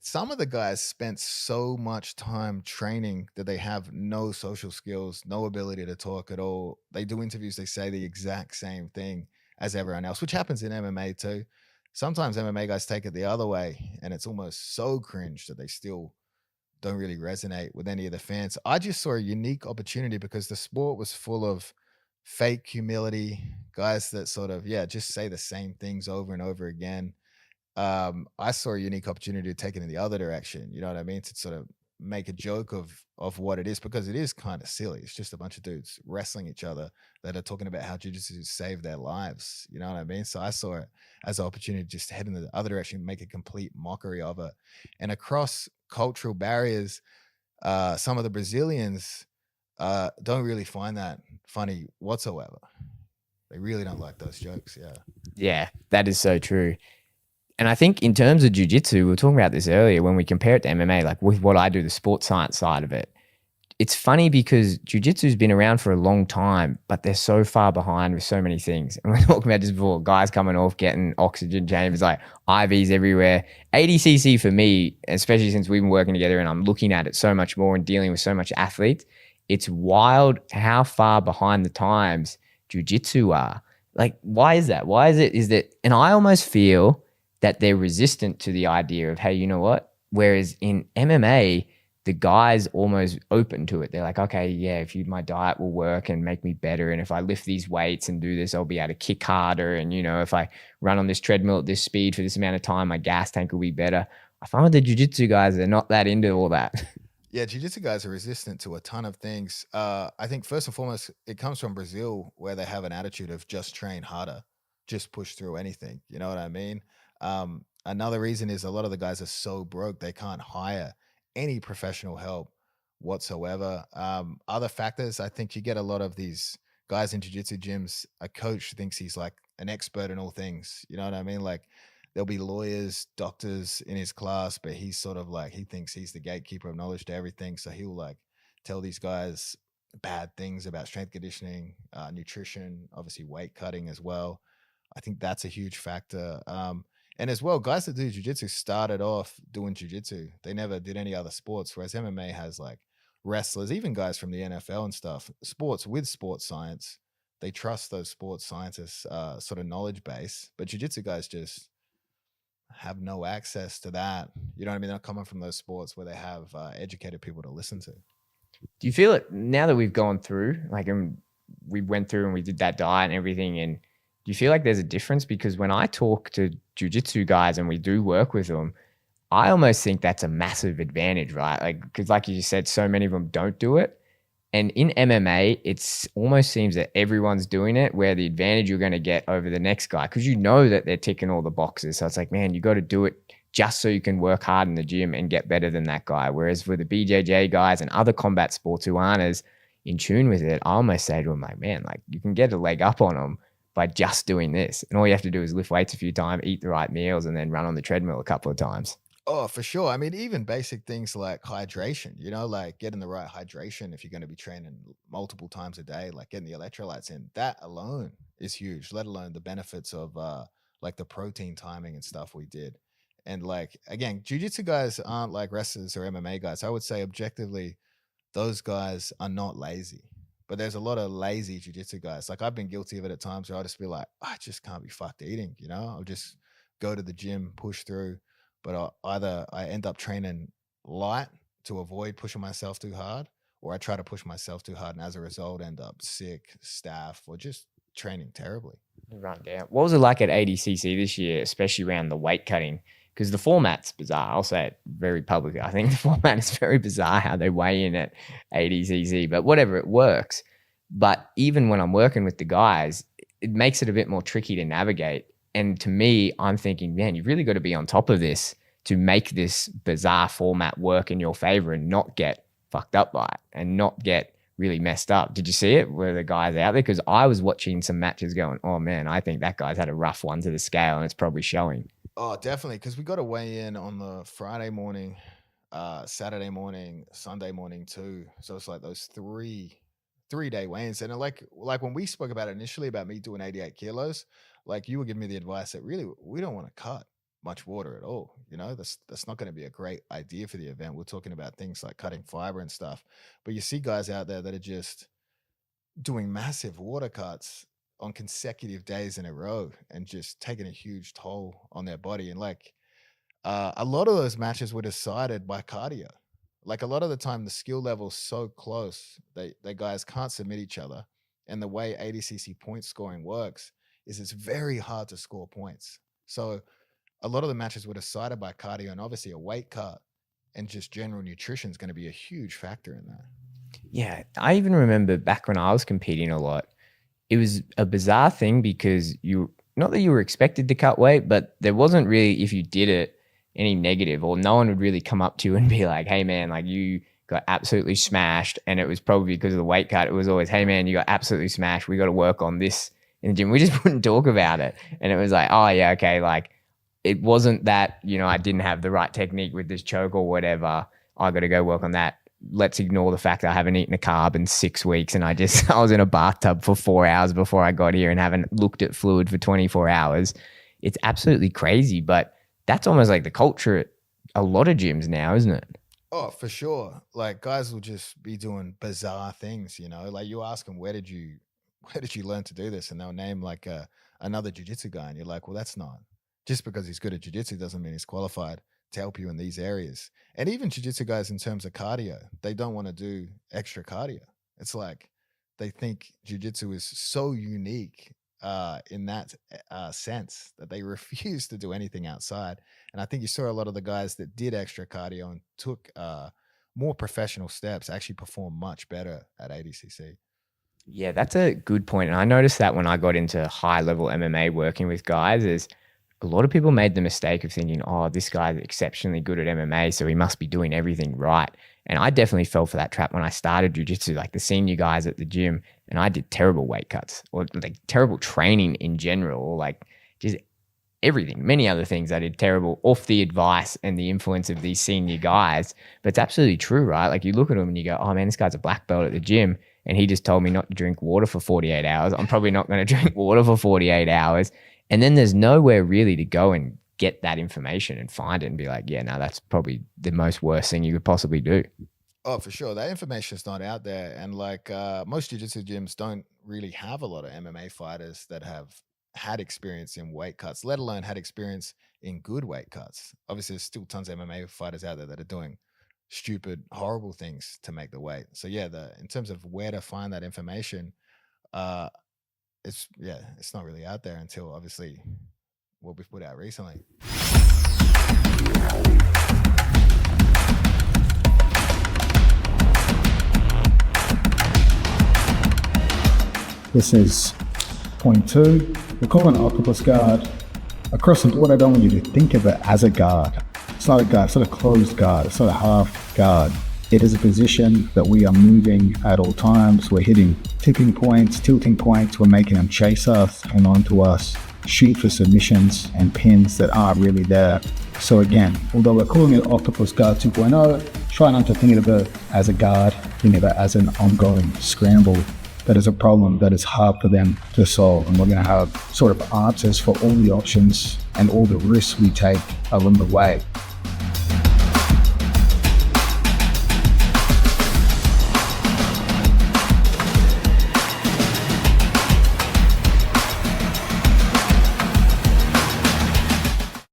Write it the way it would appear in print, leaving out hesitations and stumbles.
some of the guys spent so much time training that they have no social skills, no ability to talk at all. They do interviews, they say the exact same thing as everyone else, which happens in MMA too. Sometimes MMA guys take it the other way, and it's almost so cringe that they still don't really resonate with any of the fans. I just saw a unique opportunity because the sport was full of fake humility, guys that sort of, yeah, just say the same things over and over again. I saw a unique opportunity to take it in the other direction. You know what I mean? To sort of make a joke of what it is because it is kind of silly. It's just a bunch of dudes wrestling each other that are talking about how jiu-jitsu saved their lives. You know what I mean? So I saw it as an opportunity to just head in the other direction, make a complete mockery of it. And across cultural barriers, some of the Brazilians don't really find that funny whatsoever. They really don't like those jokes. Yeah. Yeah, that is so true. And I think in terms of jujitsu, we were talking about this earlier when we compare it to MMA, like with what I do, the sports science side of it. It's funny because jujitsu's been around for a long time, but they're so far behind with so many things. And we're talking about this before, guys coming off getting oxygen chambers, like IVs everywhere. ADCC for me, especially since we've been working together and I'm looking at it so much more and dealing with so much athletes, it's wild how far behind the times jujitsu are. Like, why is that? Why is it? Is that, and I almost feel that they're resistant to the idea of, hey, you know what? Whereas in MMA, the guys almost open to it. They're like, okay, yeah, if my diet will work and make me better, and if I lift these weights and do this, I'll be able to kick harder. And if I run on this treadmill at this speed for this amount of time, my gas tank will be better. I find with the jiu-jitsu guys, they're not that into all that. Yeah, jiu-jitsu guys are resistant to a ton of things. I think first and foremost, it comes from Brazil, where they have an attitude of just train harder, just push through anything. You know what I mean? Another reason is a lot of the guys are so broke they can't hire any professional help whatsoever. Other factors, I think you get a lot of these guys in jiu-jitsu gyms. A coach thinks he's like an expert in all things. You know what I mean? Like there'll be lawyers, doctors in his class, but he's sort of like he thinks he's the gatekeeper of knowledge to everything. So he'll like tell these guys bad things about strength conditioning, nutrition, obviously weight cutting as well. I think that's a huge factor. And as well, guys that do jujitsu started off doing jujitsu. They never did any other sports, whereas MMA has like wrestlers, even guys from the NFL and stuff, sports with sports science. They trust those sports scientists' sort of knowledge base, but jujitsu guys just have no access to that. You know what I mean? They're not coming from those sports where they have educated people to listen to. Do you feel it now that we've gone through, like, and we went through and we did that diet and everything, and do you feel like there's a difference? Because when I talk to jujitsu guys and we do work with them, I almost think that's a massive advantage, right? Like, because like you said, so many of them don't do it. And in MMA, it's almost seems that everyone's doing it, where the advantage you're going to get over the next guy, because you know that they're ticking all the boxes. So it's like, man, you got to do it just so you can work hard in the gym and get better than that guy. Whereas for the BJJ guys and other combat sports who aren't as in tune with it, I almost say to them, like, man, like you can get a leg up on them by just doing this. And all you have to do is lift weights a few times, eat the right meals, and then run on the treadmill a couple of times. Oh, for sure. I mean, even basic things like hydration, like getting the right hydration if you're going to be training multiple times a day, like getting the electrolytes in, that alone is huge, let alone the benefits of like the protein timing and stuff we did. And like, again, jujitsu guys aren't like wrestlers or MMA guys. I would say objectively, those guys are not lazy. But there's a lot of lazy jujitsu guys. Like I've been guilty of it at times where I'll just be like, I just can't be fucked eating, I'll just go to the gym, push through. But either I end up training light to avoid pushing myself too hard, or I try to push myself too hard and as a result end up sick, staff, or just training terribly. Run down. What was it like at ADCC this year, especially around the weight cutting? Because the format's bizarre. I'll say it very publicly. I think the format is very bizarre how they weigh in at ADCC, but whatever, it works. But even when I'm working with the guys, it makes it a bit more tricky to navigate. And to me, I'm thinking, man, you've really got to be on top of this to make this bizarre format work in your favor and not get fucked up by it and not get really messed up. Did you see it? Were the guys out there? Because I was watching some matches going, oh man, I think that guy's had a rough one to the scale and it's probably showing. Oh, definitely. Because we got to weigh in on the Friday morning, Saturday morning, Sunday morning too. So it's like those three-day weigh-ins. And like when we spoke about it initially about me doing 88 kilos, like you were giving me the advice that really we don't want to cut. much water at all. That's not going to be a great idea for the event. We're talking about things like cutting fiber and stuff. But you see guys out there that are just doing massive water cuts on consecutive days in a row and just taking a huge toll on their body. And like a lot of those matches were decided by cardio. Like a lot of the time, the skill level's so close, they guys can't submit each other. And the way ADCC point scoring works is it's very hard to score points. So a lot of the matches were decided by cardio, and obviously a weight cut and just general nutrition is going to be a huge factor in that. Yeah, I even remember back when I was competing a lot, it was a bizarre thing because not that you were expected to cut weight, but there wasn't really, if you did it, any negative, or no one would really come up to you and be like, hey man, like you got absolutely smashed. And it was probably because of the weight cut. It was always, hey man, you got absolutely smashed. We got to work on this in the gym. We just wouldn't talk about it. And it was like, oh yeah, okay. Like it wasn't that, I didn't have the right technique with this choke or whatever. I got to go work on that. Let's ignore the fact that I haven't eaten a carb in 6 weeks and I was in a bathtub for 4 hours before I got here and haven't looked at fluid for 24 hours. It's absolutely crazy, but that's almost like the culture at a lot of gyms now, isn't it? Oh, for sure. Like guys will just be doing bizarre things, like you ask them, where did you learn to do this? And they'll name like another jiu-jitsu guy. And you're like, well, that's not just because he's good at jiu-jitsu doesn't mean he's qualified to help you in these areas. And even jiu-jitsu guys in terms of cardio, they don't want to do extra cardio. It's like they think jiu-jitsu is so unique in that sense that they refuse to do anything outside. And I think you saw a lot of the guys that did extra cardio and took more professional steps actually perform much better at ADCC. Yeah, that's a good point. And I noticed that when I got into high level MMA working with guys is a lot of people made the mistake of thinking, oh, this guy's exceptionally good at MMA, so he must be doing everything right. And I definitely fell for that trap when I started jiu-jitsu, like the senior guys at the gym, and I did terrible weight cuts or like terrible training in general, or like just everything, many other things I did terrible off the advice and the influence of these senior guys. But it's absolutely true, right? Like you look at them and you go, oh man, this guy's a black belt at the gym and he just told me not to drink water for 48 hours. I'm probably not going to drink water for 48 hours. And then there's nowhere really to go and get that information and find it and be like, yeah, no, that's probably the most worst thing you could possibly do. Oh, for sure. That information is not out there. And like most jiu-jitsu gyms don't really have a lot of MMA fighters that have had experience in weight cuts, let alone had experience in good weight cuts. Obviously, there's still tons of MMA fighters out there that are doing stupid, horrible things to make the weight. So yeah, in terms of where to find that information, it's not really out there until obviously what we've put out recently. This is point 2. We're calling an octopus guard. Across the board, I don't want you to think of it as a guard. It's not a guard, it's not a closed guard, it's not a half guard. It is a position that we are moving at all times. We're hitting tipping points, tilting points, we're making them chase us and onto us, shoot for submissions and pins that aren't really there. So again, although we're calling it Octopus Guard 2.0, try not to think of it as a guard, think of it as an ongoing scramble. That is a problem that is hard for them to solve. And we're going to have sort of answers for all the options and all the risks we take along the way.